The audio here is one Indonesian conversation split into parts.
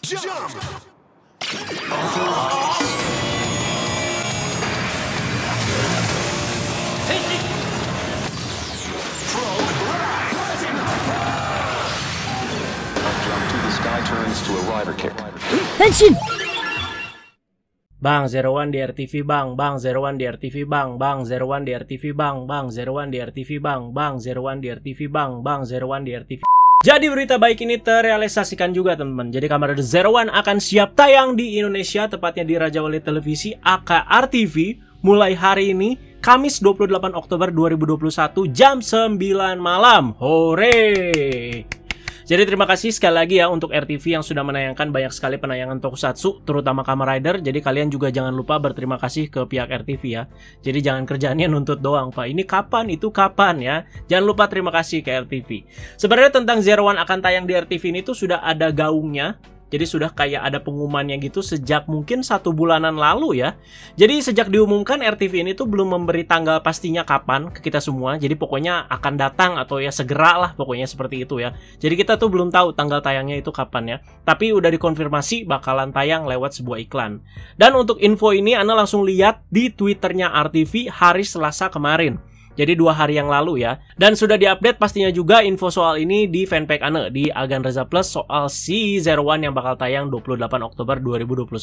Jump! Turns to a rider kick. Henshin! Bang, 01 di RTV bang, 01 di RTV bang, 01 di RTV bang, 01 di RTV bang, 01 di RTV bang, 01 di RTV. Jadi berita baik ini terrealisasikan juga teman-teman. Jadi Kamen Rider Zero One akan siap tayang di Indonesia, tepatnya di Raja Wali Televisi AKRTV mulai hari ini, Kamis 28 Oktober 2021 jam 9 malam. Hore! Jadi terima kasih sekali lagi ya untuk RTV yang sudah menayangkan banyak sekali penayangan tokusatsu, terutama Kamen Rider. Jadi kalian juga jangan lupa berterima kasih ke pihak RTV ya. Jadi jangan kerjaannya nuntut doang, Pak. Ini kapan, itu kapan ya. Jangan lupa terima kasih ke RTV. Sebenarnya tentang Zero One akan tayang di RTV ini tuh sudah ada gaungnya. Jadi sudah kayak ada pengumumannya gitu sejak mungkin 1 bulanan lalu ya. Jadi sejak diumumkan RTV ini tuh belum memberi tanggal pastinya kapan ke kita semua. Jadi pokoknya akan datang atau ya segera lah pokoknya seperti itu ya. Jadi kita tuh belum tahu tanggal tayangnya itu kapan ya. Tapi udah dikonfirmasi bakalan tayang lewat sebuah iklan. Dan untuk info ini Anda langsung lihat di Twitternya RTV hari Selasa kemarin. Jadi 2 hari yang lalu ya. Dan sudah diupdate pastinya juga info soal ini di fanpage Ane di Agan Reza Plus soal si Zero One yang bakal tayang 28 Oktober 2021.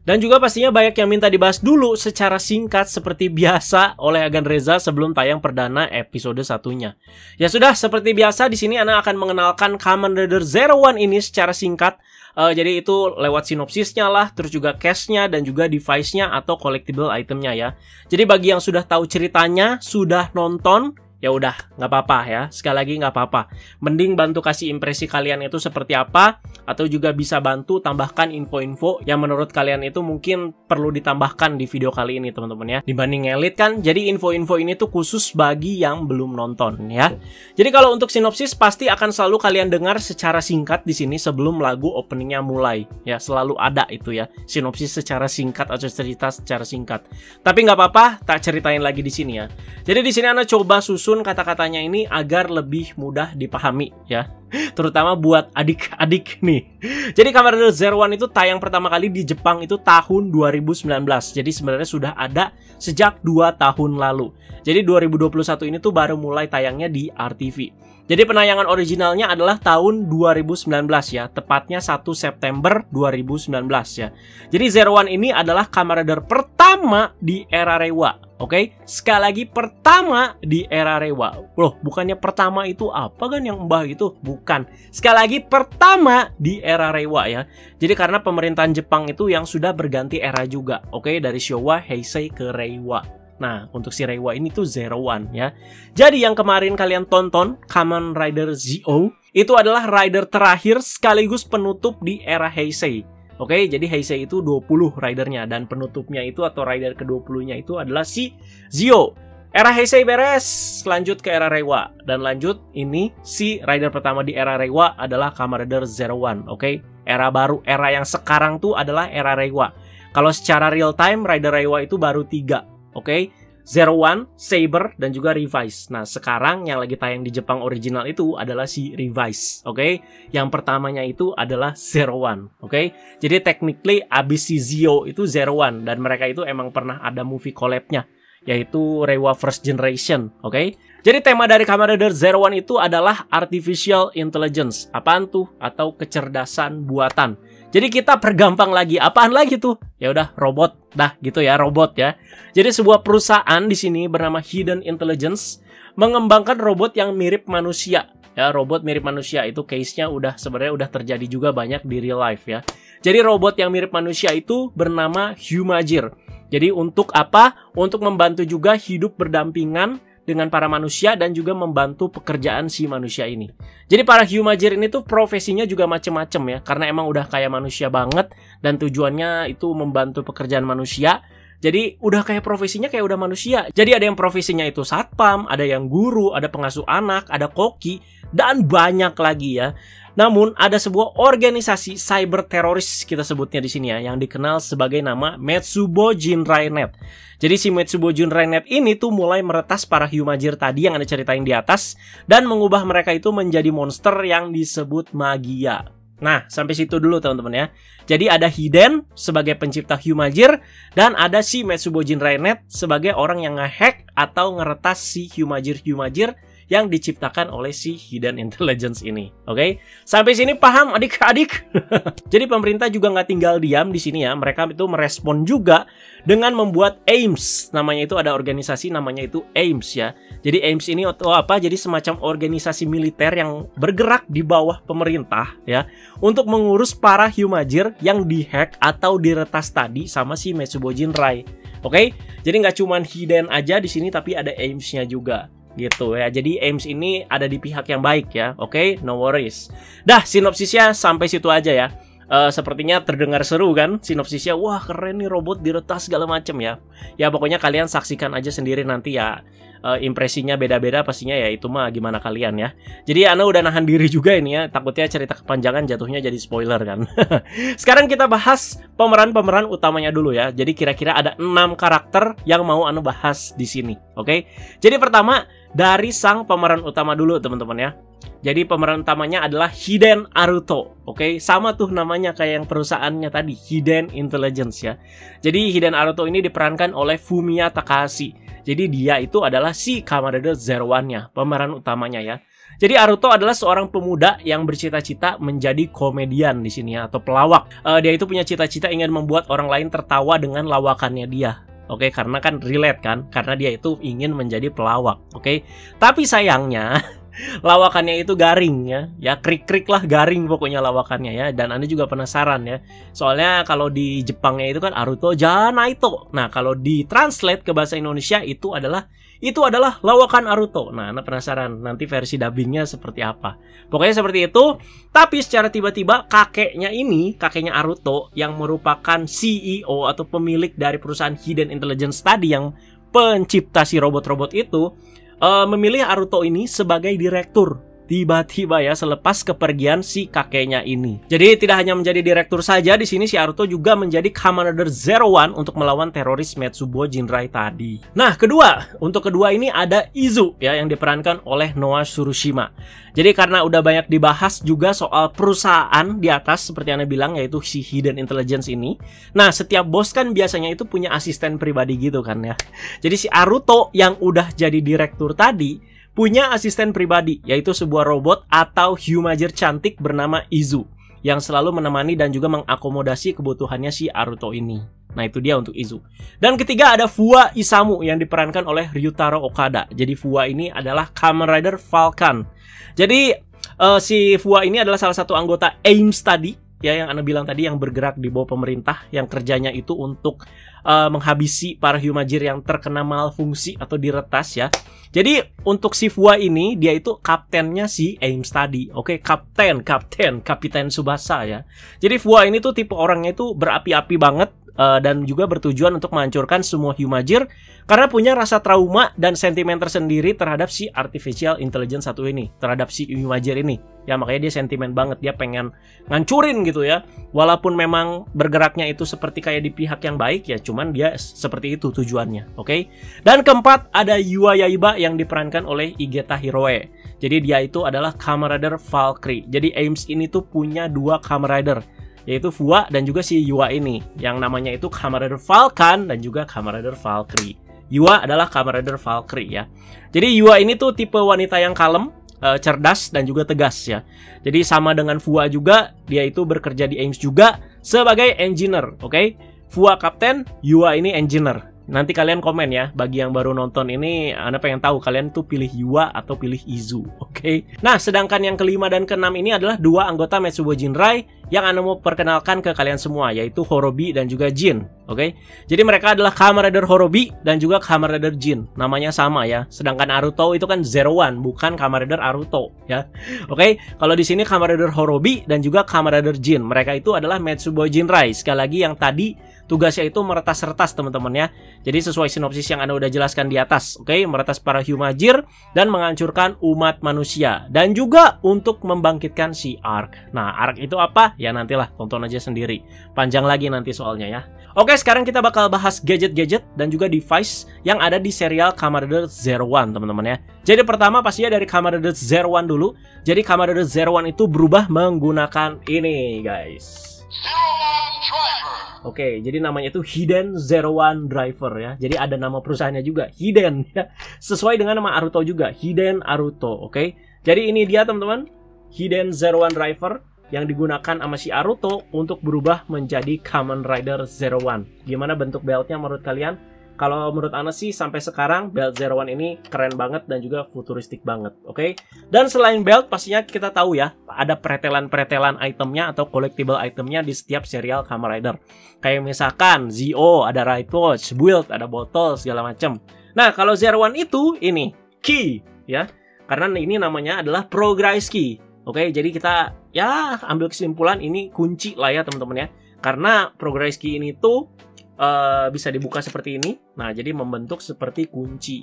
Dan juga pastinya banyak yang minta dibahas dulu secara singkat seperti biasa oleh Agan Reza sebelum tayang perdana episode 1-nya. Ya sudah, seperti biasa di sini Ane akan mengenalkan Kamen Rider Zero One ini secara singkat. Jadi itu lewat sinopsisnya lah, terus juga case-nya dan juga device-nya atau collectible itemnya ya. Jadi bagi yang sudah tahu ceritanya, sudah nonton, ya udah nggak apa-apa ya. Sekali lagi nggak apa-apa. Mending bantu kasih impresi kalian itu seperti apa, atau juga bisa bantu tambahkan info-info yang menurut kalian itu mungkin perlu ditambahkan di video kali ini teman-teman ya. Dibanding ngelit kan, jadi info-info ini tuh khusus bagi yang belum nonton ya. Jadi kalau untuk sinopsis pasti akan selalu kalian dengar secara singkat di sini sebelum lagu openingnya mulai ya. Selalu ada itu ya, sinopsis secara singkat atau cerita secara singkat. Tapi nggak apa-apa, tak ceritain lagi di sini ya. Jadi di sini Anda coba susun kata-katanya ini agar lebih mudah dipahami ya, terutama buat adik-adik nih. Jadi Kamen Rider Zero One itu tayang pertama kali di Jepang itu tahun 2019. Jadi sebenarnya sudah ada sejak 2 tahun lalu. Jadi 2021 ini tuh baru mulai tayangnya di RTV. Jadi penayangan originalnya adalah tahun 2019 ya, tepatnya 1 September 2019 ya. Jadi Zero One ini adalah Kamen Rider pertama di era Reiwa. Oke, sekali lagi pertama di era Reiwa. Loh, bukannya pertama itu apa kan yang mbah itu? Bukan. Sekali lagi pertama di era Reiwa ya. Jadi karena pemerintahan Jepang itu yang sudah berganti era juga. Oke, dari Showa, Heisei ke Reiwa. Nah, untuk si Reiwa ini tuh Zero One ya. Jadi yang kemarin kalian tonton, Kamen Rider Zio, itu adalah rider terakhir sekaligus penutup di era Heisei. Oke, jadi Heisei itu 20 ridernya dan penutupnya itu atau rider ke-20-nya itu adalah si Zio. Era Heisei beres, lanjut ke era Reiwa. Dan lanjut ini si rider pertama di era Reiwa adalah Kamen Rider Zero One. Oke, era baru, era yang sekarang tuh adalah era Reiwa. Kalau secara real time, rider Reiwa itu baru 3. Oke, Zero One, Saber, dan juga Revise. Nah, sekarang yang lagi tayang di Jepang original itu adalah si Revise. Oke, yang pertamanya itu adalah Zero One. Oke, jadi technically abis si Zio itu Zero One. Dan mereka itu emang pernah ada movie collab-nya, yaitu Reiwa First Generation. Oke, jadi tema dari Kamen Rider Zero One itu adalah Artificial Intelligence. Apaan tuh? Atau kecerdasan buatan. Jadi kita pergampang lagi, apaan lagi tuh? Ya udah robot, dah gitu ya, robot ya. Jadi sebuah perusahaan di sini bernama Hidden Intelligence mengembangkan robot yang mirip manusia. Ya, robot mirip manusia itu case-nya sebenarnya udah terjadi juga banyak di real life ya. Jadi robot yang mirip manusia itu bernama Humajir. Jadi untuk apa? Untuk membantu juga hidup berdampingan dengan para manusia dan juga membantu pekerjaan si manusia ini. Jadi para Humajir ini tuh profesinya juga macem-macem ya, karena emang udah kayak manusia banget dan tujuannya itu membantu pekerjaan manusia. Jadi udah kayak profesinya kayak udah manusia. Jadi ada yang profesinya itu satpam, ada yang guru, ada pengasuh anak, ada koki, dan banyak lagi ya. Namun ada sebuah organisasi cyber teroris kita sebutnya di sini ya, yang dikenal sebagai nama Metsubo Jinrai Net. Jadi si Metsubo Jinrai Net ini tuh mulai meretas para Humajir tadi yang ada ceritain di atas dan mengubah mereka itu menjadi monster yang disebut magia. Nah, sampai situ dulu teman-teman ya. Jadi ada Hiden sebagai pencipta Hyumajir dan ada si Metsubo Jinrai Net sebagai orang yang ngehack atau ngeretas si Hyumajir yang diciptakan oleh si Hidden Intelligence ini. Oke? Sampai sini paham adik-adik? Jadi pemerintah juga nggak tinggal diam di sini ya. Mereka itu merespon juga dengan membuat AIMS. Namanya itu ada organisasi namanya itu AIMS ya. Jadi AIMS ini apa? Jadi semacam organisasi militer yang bergerak di bawah pemerintah ya, untuk mengurus para Hyumajir yang dihack atau diretas tadi sama si Metsubo Jinrai. Oke? Jadi nggak cuman Hiden aja di sini tapi ada AIMS-nya juga. Gitu ya, jadi AIMS ini ada di pihak yang baik ya, oke, no worries. Dah, sinopsisnya sampai situ aja ya. Sepertinya terdengar seru kan sinopsisnya, wah keren nih robot diretas segala macem ya. Ya pokoknya kalian saksikan aja sendiri nanti ya. Impresinya beda-beda pastinya ya, itu mah gimana kalian ya. Jadi Ana udah nahan diri juga ini ya, takutnya cerita kepanjangan jatuhnya jadi spoiler kan. Sekarang kita bahas pemeran-pemeran utamanya dulu ya. Jadi kira-kira ada 6 karakter yang mau Ana bahas di sini, oke? Jadi pertama dari sang pemeran utama dulu teman-teman ya. Jadi pemeran utamanya adalah Hiden Aruto. Oke, sama tuh namanya kayak yang perusahaannya tadi, Hidden Intelligence ya. Jadi Hiden Aruto ini diperankan oleh Fumiya Takahashi. Jadi dia itu adalah si Kamen Rider Zero One-nya, pemeran utamanya ya. Jadi Aruto adalah seorang pemuda yang bercita-cita menjadi komedian di sini ya, atau pelawak. Dia itu punya cita-cita ingin membuat orang lain tertawa dengan lawakannya dia. Oke, karena kan relate kan, karena dia itu ingin menjadi pelawak. Oke, tapi sayangnya lawakannya itu garing ya krik-krik lah, garing pokoknya lawakannya ya. Dan Anda juga penasaran ya, soalnya kalau di Jepangnya itu kan Aruto Janaito. Nah, kalau ditranslate ke bahasa Indonesia itu adalah lawakan Aruto. Nah, Anda penasaran nanti versi dubbingnya seperti apa. Pokoknya seperti itu. Tapi secara tiba-tiba kakeknya Aruto yang merupakan CEO atau pemilik dari perusahaan Hidden Intelligence tadi yang pencipta si robot-robot itu, memilih Aruto ini sebagai direktur. Tiba-tiba ya, selepas kepergian si kakeknya ini. Jadi tidak hanya menjadi direktur saja, di sini si Aruto juga menjadi Kamen Rider Zero One untuk melawan teroris Metsubo Jinrai tadi. Nah, untuk kedua ini ada Izu ya, yang diperankan oleh Noah Tsurushima. Jadi karena udah banyak dibahas juga soal perusahaan di atas seperti Anda bilang, yaitu si Hidden Intelligence ini. Nah, setiap bos kan biasanya itu punya asisten pribadi gitu kan ya. Jadi si Aruto yang udah jadi direktur tadi punya asisten pribadi, yaitu sebuah robot atau Hyumajir cantik bernama Izu, yang selalu menemani dan juga mengakomodasi kebutuhannya si Aruto ini. Nah, itu dia untuk Izu. Dan ketiga ada Fuwa Isamu yang diperankan oleh Ryutaro Okada. Jadi Fuwa ini adalah Kamen Rider Falcon. Jadi si Fuwa ini adalah salah satu anggota AIMS tadi ya, yang Anda bilang tadi, yang bergerak di bawah pemerintah, yang kerjanya itu untuk menghabisi para Hyumajir yang terkena malfungsi atau diretas ya. Jadi untuk si Fuwa ini, dia itu kaptennya si AIMS tadi. Oke, Kapten Tsubasa ya. Jadi Fuwa ini tuh tipe orangnya itu berapi-api banget, dan juga bertujuan untuk menghancurkan semua Hyumajir karena punya rasa trauma dan sentimen tersendiri terhadap si Artificial Intelligence satu ini, terhadap si Hyumajir ini. Ya makanya dia sentimen banget, dia pengen ngancurin gitu ya. Walaupun memang bergeraknya itu seperti kayak di pihak yang baik ya, cuman dia seperti itu tujuannya, oke? Dan keempat ada Yua Yaiba yang diperankan oleh Igeta Hiroe. Jadi dia itu adalah Kamen Rider Valkyrie. Jadi AIMS ini tuh punya 2 Kamen Rider, yaitu Fuwa dan juga si Yua ini, yang namanya itu Kamen Rider Falcon dan juga Kamen Rider Valkyrie. Yua adalah Kamen Rider Valkyrie ya. Jadi Yua ini tuh tipe wanita yang kalem, cerdas dan juga tegas ya. Jadi sama dengan Fuwa juga, dia itu bekerja di AIMS juga sebagai engineer, oke? Fuwa kapten, Yua ini engineer. Nanti kalian komen ya, bagi yang baru nonton ini, Anda pengen tahu kalian tuh pilih Yua atau pilih Izu, oke? Nah, sedangkan yang kelima dan keenam ini adalah 2 anggota Metsubo Jinrai yang Anda mau perkenalkan ke kalian semua, yaitu Horobi dan juga Jin, oke? Jadi mereka adalah Kamen Rider Horobi dan juga Kamen Rider Jin. Namanya sama ya. Sedangkan Aruto itu kan Zero One, bukan Kamen Rider Aruto ya. Oke, kalau di sini Kamen Rider Horobi dan juga Kamen Rider Jin, mereka itu adalah Metsubo Jinrai. Sekali lagi yang tadi tugasnya itu meretas-retas teman-teman ya. Jadi sesuai sinopsis yang Anda udah jelaskan di atas, oke? Meretas para Hyumajir dan menghancurkan umat manusia, dan juga untuk membangkitkan si Ark. Nah, Ark itu apa? ya nantilah tonton aja sendiri. Panjang lagi nanti soalnya ya. Oke, sekarang kita bakal bahas gadget-gadget dan juga device yang ada di serial Kamen Rider Zero One, teman-teman ya. Jadi pertama pastinya dari Kamen Rider Zero One dulu. Jadi Kamen Rider Zero One itu berubah menggunakan ini, guys. Oke, jadi namanya itu Hiden Zero One Driver ya. Jadi ada nama perusahaannya juga, Hiden ya. Sesuai dengan nama Aruto juga, Hiden Aruto. Oke. Jadi ini dia teman-teman, Hiden Zero One Driver yang digunakan sama si Aruto untuk berubah menjadi Kamen Rider Zero One. Gimana bentuk beltnya menurut kalian? Kalau menurut Ana sih sampai sekarang belt Zero One ini keren banget dan juga futuristik banget, oke? Dan selain belt pastinya kita tahu ya, ada pretelan-pretelan itemnya atau collectible itemnya di setiap serial Kamen Rider. Kayak misalkan Zio, ada Right Watch, Build, ada botol, segala macam. Nah, kalau Zero One itu ini, key ya. Karena ini namanya adalah Progress Key. Oke, jadi kita ya ambil kesimpulan ini kunci lah ya teman-teman ya. Karena Progress Key ini tuh bisa dibuka seperti ini. Nah, jadi membentuk seperti kunci.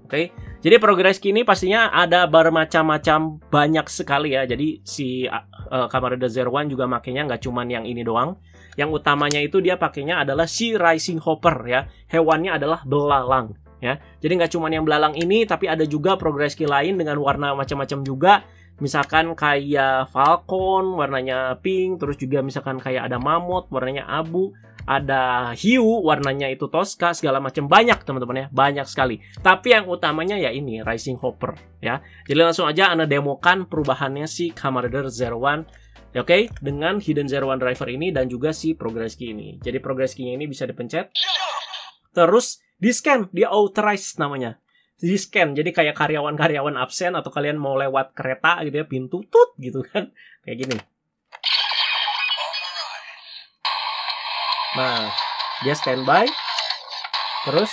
Oke, jadi Progress Key ini pastinya ada bermacam-macam, banyak sekali ya. Jadi si Kamen Rider Zero One juga makainya nggak cuman yang ini doang. Yang utamanya itu dia pakainya adalah si Rising Hopper ya. Hewannya adalah belalang ya. Jadi nggak cuman yang belalang ini, tapi ada juga Progress Key lain dengan warna macam-macam juga. Misalkan kayak Falcon, warnanya pink. Terus juga misalkan kayak ada Mammoth, warnanya abu. Ada hiu, warnanya itu Tosca, segala macam. Banyak teman-teman ya, banyak sekali. Tapi yang utamanya ya ini, Rising Hopper ya. Jadi langsung aja Anda demokan perubahannya si Kamen Rider Zero One. Oke, dengan Hiden Zero One Driver ini dan juga si Progress Key ini. Jadi Progress Key-nya ini bisa dipencet. Terus di-scan, di-authorize namanya. Di-scan, jadi kayak karyawan-karyawan absen atau kalian mau lewat kereta gitu ya, pintu tut gitu kan. Kayak gini. Nah, dia standby. Terus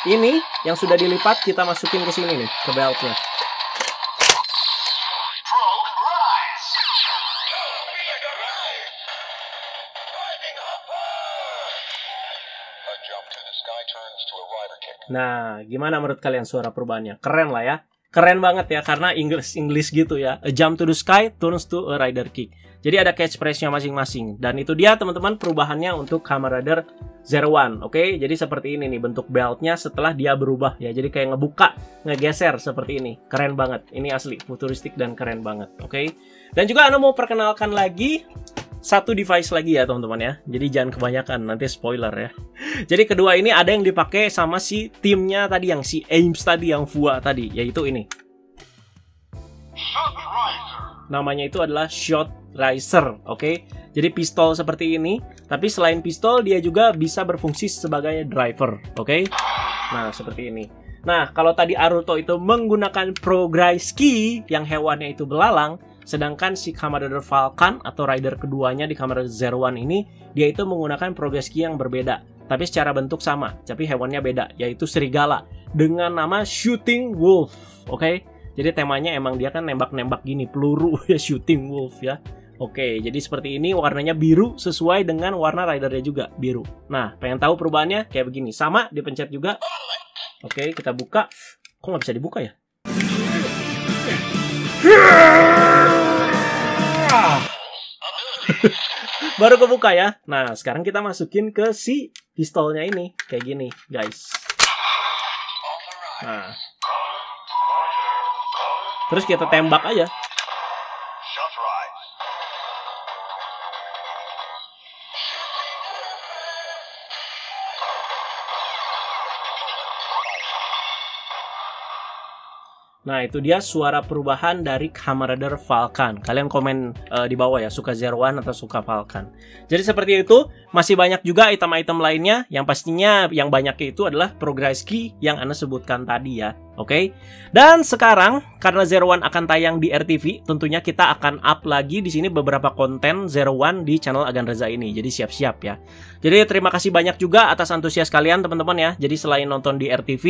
ini yang sudah dilipat kita masukin ke sini nih, ke beltnya. Nah, gimana menurut kalian suara perubahannya? Keren lah ya. Keren banget ya, karena English gitu ya. A jump to the sky turns to a rider kick. Jadi ada catchphrase-nya masing-masing. Dan itu dia teman-teman perubahannya untuk Kamen Rider Zero One. Oke, jadi seperti ini nih bentuk beltnya setelah dia berubah ya. Jadi kayak ngebuka, ngegeser seperti ini. Keren banget. Ini asli, futuristik dan keren banget. Oke. Dan juga Anda mau perkenalkan lagi satu device lagi ya teman-teman ya. Jadi jangan kebanyakan, nanti spoiler ya. Jadi kedua ini ada yang dipakai sama si timnya tadi, yang si Ames tadi, yang Fua tadi, yaitu ini. Namanya itu adalah Shot Riser, oke. Jadi pistol seperti ini, tapi selain pistol dia juga bisa berfungsi sebagai driver, oke. Nah, seperti ini. Nah, kalau tadi Aruto itu menggunakan Progress Key yang hewannya itu belalang, sedangkan si Kamen Rider Falcon atau rider keduanya di Kamen Rider Zero One ini, dia itu menggunakan Progress Key yang berbeda. Tapi secara bentuk sama, tapi hewannya beda, yaitu serigala dengan nama Shooting Wolf. Oke, jadi temanya emang dia kan nembak-nembak gini, peluru ya, Shooting Wolf ya. Oke, jadi seperti ini, warnanya biru sesuai dengan warna ridernya juga, biru. Nah, pengen tahu perubahannya? Kayak begini, sama, dipencet juga. Oke, kita buka. Kok nggak bisa dibuka ya? Baru kebuka ya. Nah, sekarang kita masukin ke si pistolnya ini. Kayak gini, guys. Nah. Terus kita tembak aja. Nah, itu dia suara perubahan dari Kamen Rider Falcon. Kalian komen di bawah ya, suka Zero One atau suka Falcon. Jadi seperti itu, masih banyak juga item-item lainnya. Yang pastinya yang banyaknya itu adalah Progress Key yang Anda sebutkan tadi ya. Oke. Dan sekarang karena Zero One akan tayang di RTV, tentunya kita akan up lagi di sini beberapa konten Zero One di channel Agan Reza ini. Jadi siap-siap ya. Jadi terima kasih banyak juga atas antusias kalian teman-teman ya. Jadi selain nonton di RTV,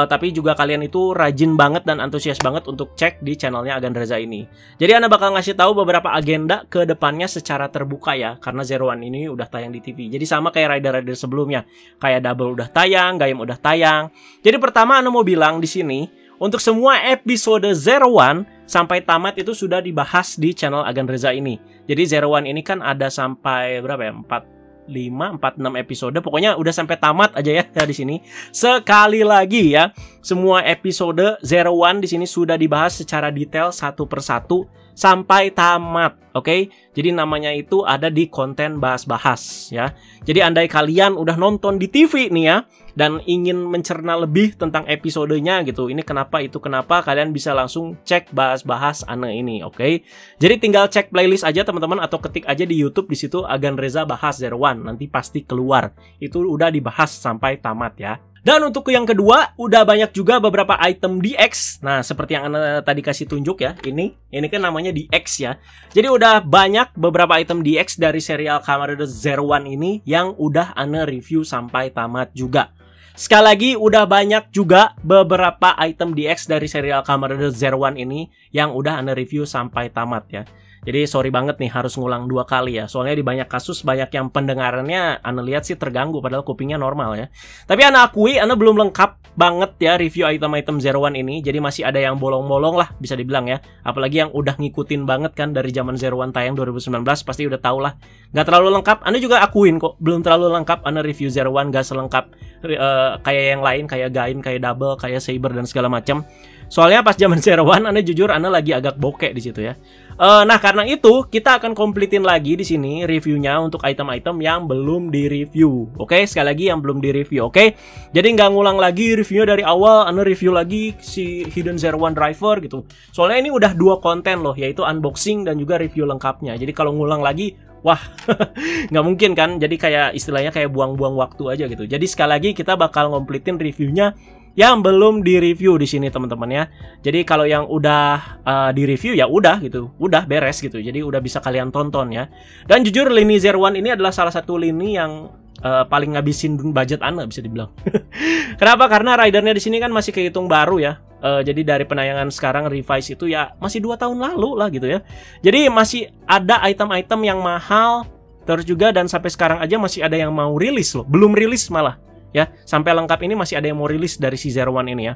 tapi juga kalian itu rajin banget dan antusias banget untuk cek di channelnya Agan Reza ini. Jadi Anda bakal ngasih tahu beberapa agenda ke depannya secara terbuka ya, karena Zero One ini udah tayang di TV. Jadi sama kayak rider-rider sebelumnya, kayak Double udah tayang, Gaim udah tayang. Jadi pertama Anda mau bilang di sini, untuk semua episode Zero One sampai tamat itu sudah dibahas di channel Agan Reza ini. Jadi Zero One ini kan ada sampai berapa ya? 46 episode. Pokoknya udah sampai tamat aja ya di sini. Sekali lagi ya, semua episode Zero One di sini sudah dibahas secara detail satu persatu sampai tamat. Oke, jadi namanya itu ada di konten bahas-bahas ya. Jadi andai kalian udah nonton di TV nih ya dan ingin mencerna lebih tentang episodenya gitu, ini kenapa itu kenapa, kalian bisa langsung cek bahas-bahas Ane ini. Oke, jadi tinggal cek playlist aja teman-teman, atau ketik aja di YouTube di situ Agan Reza bahas Zero One, nanti pasti keluar. Itu udah dibahas sampai tamat ya. Dan untuk yang kedua, udah banyak juga beberapa item DX. Nah, seperti yang Anda tadi kasih tunjuk ya, ini kan namanya DX ya. Jadi udah banyak beberapa item DX dari serial Kamen Rider Zero One ini yang udah Anda review sampai tamat juga. Sekali lagi, udah banyak juga beberapa item DX dari serial Kamen Rider Zero One ini yang udah Anda review sampai tamat ya. Jadi sorry banget nih harus ngulang 2 kali ya. Soalnya di banyak kasus banyak yang pendengarannya Anda lihat sih terganggu padahal kupingnya normal ya. Tapi Anda akui Anda belum lengkap banget ya review item-item Zero One ini. Jadi masih ada yang bolong-bolong lah bisa dibilang ya. Apalagi yang udah ngikutin banget kan dari zaman Zero One tayang 2019 pasti udah tau lah. Gak terlalu lengkap. Anda juga akuin kok belum terlalu lengkap. Anda review Zero One gak selengkap kayak yang lain, kayak Gaim, kayak Double, kayak Saber dan segala macam. Soalnya pas zaman Zero One Anda jujur Anda lagi agak bokek di situ ya. Nah karena itu kita akan kompletin lagi di sini reviewnya untuk item-item yang belum direview. Oke, sekali lagi yang belum direview. Oke, jadi nggak ngulang lagi reviewnya dari awal. Anda review lagi si Hidden Zero One Driver gitu. Soalnya ini udah 2 konten loh, yaitu unboxing dan juga review lengkapnya. Jadi kalau ngulang lagi, wah nggak mungkin kan. Jadi kayak istilahnya kayak buang-buang waktu aja gitu. Jadi sekali lagi kita bakal kompletin reviewnya yang belum di-review di sini teman-teman ya. Jadi kalau yang udah di-review ya udah gitu, udah beres gitu. Jadi udah bisa kalian tonton ya. Dan jujur lini Zero One ini adalah salah satu lini yang paling ngabisin budget Anda bisa dibilang. Kenapa? Karena ridernya di sini kan masih kehitung baru ya. Jadi dari penayangan sekarang revise itu ya masih 2 tahun lalu lah gitu ya. Jadi masih ada item-item yang mahal terus juga, dan sampai sekarang aja masih ada yang mau rilis loh. Belum rilis malah. Ya, sampai lengkap ini masih ada yang mau rilis dari si Zero One ini ya.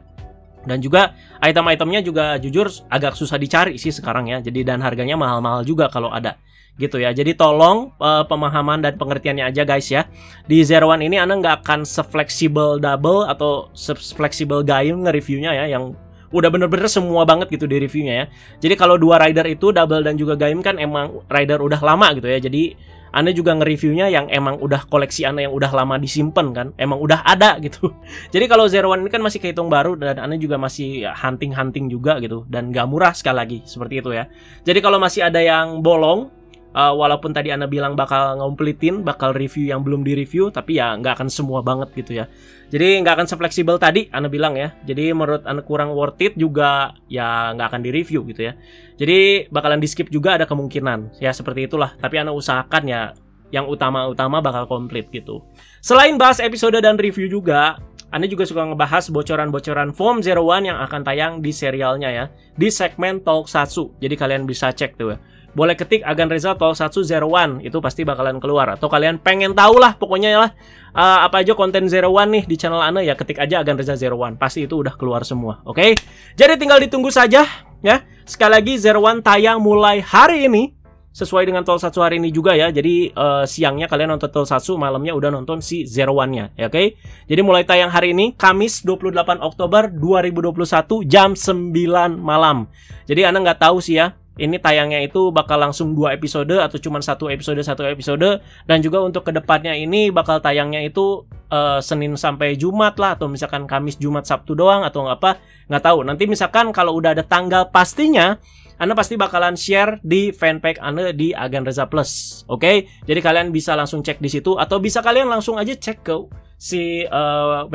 Dan juga item-itemnya juga jujur agak susah dicari sih sekarang ya. Jadi dan harganya mahal-mahal juga kalau ada. Gitu ya. Jadi tolong pemahaman dan pengertiannya aja guys ya. Di Zero One ini Anda nggak akan se-fleksibel Double atau se-fleksibel Gaim nge-reviewnya ya, yang udah bener-bener semua banget gitu di reviewnya ya. Jadi kalau 2 rider itu Double dan juga Gaim kan emang rider udah lama gitu ya. Jadi Anda juga nge-reviewnya yang emang udah koleksi Anda yang udah lama disimpan kan, emang udah ada gitu. Jadi kalau Zero One ini kan masih kehitung baru dan Anda juga masih hunting-hunting juga gitu, dan gak murah sekali lagi seperti itu ya. Jadi kalau masih ada yang bolong, walaupun tadi Anda bilang bakal ngomplitin, bakal review yang belum di-review, tapi ya nggak akan semua banget gitu ya. Jadi nggak akan se-fleksibel tadi Anda bilang ya. Jadi menurut Anda kurang worth it juga ya nggak akan di-review gitu ya. Jadi bakalan di-skip juga ada kemungkinan. Ya seperti itulah. Tapi Anda usahakan ya yang utama-utama bakal komplit gitu. Selain bahas episode dan review juga, Anda juga suka ngebahas bocoran-bocoran form Zero One yang akan tayang di serialnya ya. Di segmen Tokusatsu. Jadi kalian bisa cek tuh ya. Boleh ketik Agan Reza Tokusatsu Zero One, itu pasti bakalan keluar. Atau kalian pengen tahu lah pokoknya lah apa aja konten Zero One nih di channel Anda, ya ketik aja Agan Reza Zero One, pasti itu udah keluar semua. Oke? Jadi tinggal ditunggu saja ya. Sekali lagi Zero One tayang mulai hari ini sesuai dengan Tokusatsu hari ini juga ya. Jadi siangnya kalian nonton Tokusatsu, malamnya udah nonton si Zero One-nya ya, oke? Jadi mulai tayang hari ini Kamis 28 Oktober 2021 jam 9 malam. Jadi Anda nggak tahu sih ya, ini tayangnya itu bakal langsung 2 episode atau cuma 1 episode. Dan juga untuk kedepannya ini bakal tayangnya itu Senin sampai Jumat lah, atau misalkan Kamis, Jumat, Sabtu doang, atau nggak tahu. Nanti misalkan kalau udah ada tanggal pastinya, Anda pasti bakalan share di fanpage Anda di Agan Reza Plus. Oke? Jadi kalian bisa langsung cek di situ, atau bisa kalian langsung aja cek ke si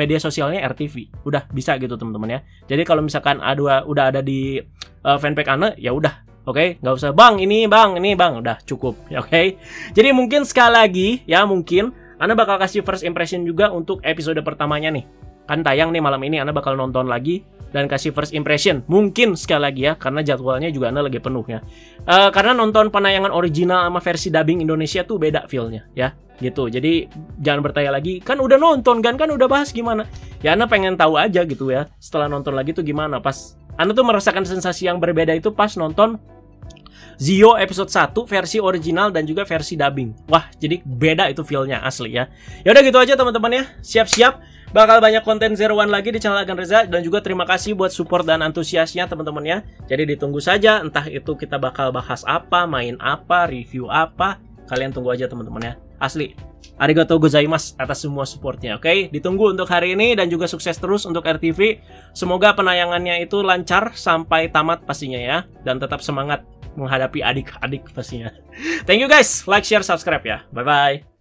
media sosialnya RTV. Udah bisa gitu teman-teman ya. Jadi kalau misalkan udah ada di fanpage Anda, ya udah. Oke, nggak usah bang, ini bang, udah cukup. Oke, jadi mungkin sekali lagi ya, mungkin Anda bakal kasih first impression juga untuk episode pertamanya nih. kan tayang nih malam ini, Anda bakal nonton lagi dan kasih first impression. Mungkin sekali lagi ya, karena jadwalnya juga Anda lagi penuh ya. Karena nonton penayangan original sama versi dubbing Indonesia tuh beda feel-nya ya. Gitu. Jadi jangan bertanya lagi, kan udah nonton kan udah bahas gimana. Ya Anda pengen tahu aja gitu ya. Setelah nonton lagi tuh gimana. Pas Anda tuh merasakan sensasi yang berbeda itu pas nonton Zio episode 1 versi original dan juga versi dubbing. Wah, jadi beda itu feel-nya asli ya. Ya udah gitu aja teman-teman ya. Siap-siap bakal banyak konten Zero One lagi di channel Agan Reza, dan juga terima kasih buat support dan antusiasnya teman-teman ya. Jadi ditunggu saja, entah itu kita bakal bahas apa, main apa, review apa. Kalian tunggu aja teman-teman ya. Asli. Arigatou gozaimasu atas semua supportnya, oke? Ditunggu untuk hari ini dan juga sukses terus untuk RTV. Semoga penayangannya itu lancar sampai tamat pastinya ya. Dan tetap semangat menghadapi adik-adik pastinya. Thank you guys. Like, share, subscribe ya. Bye-bye.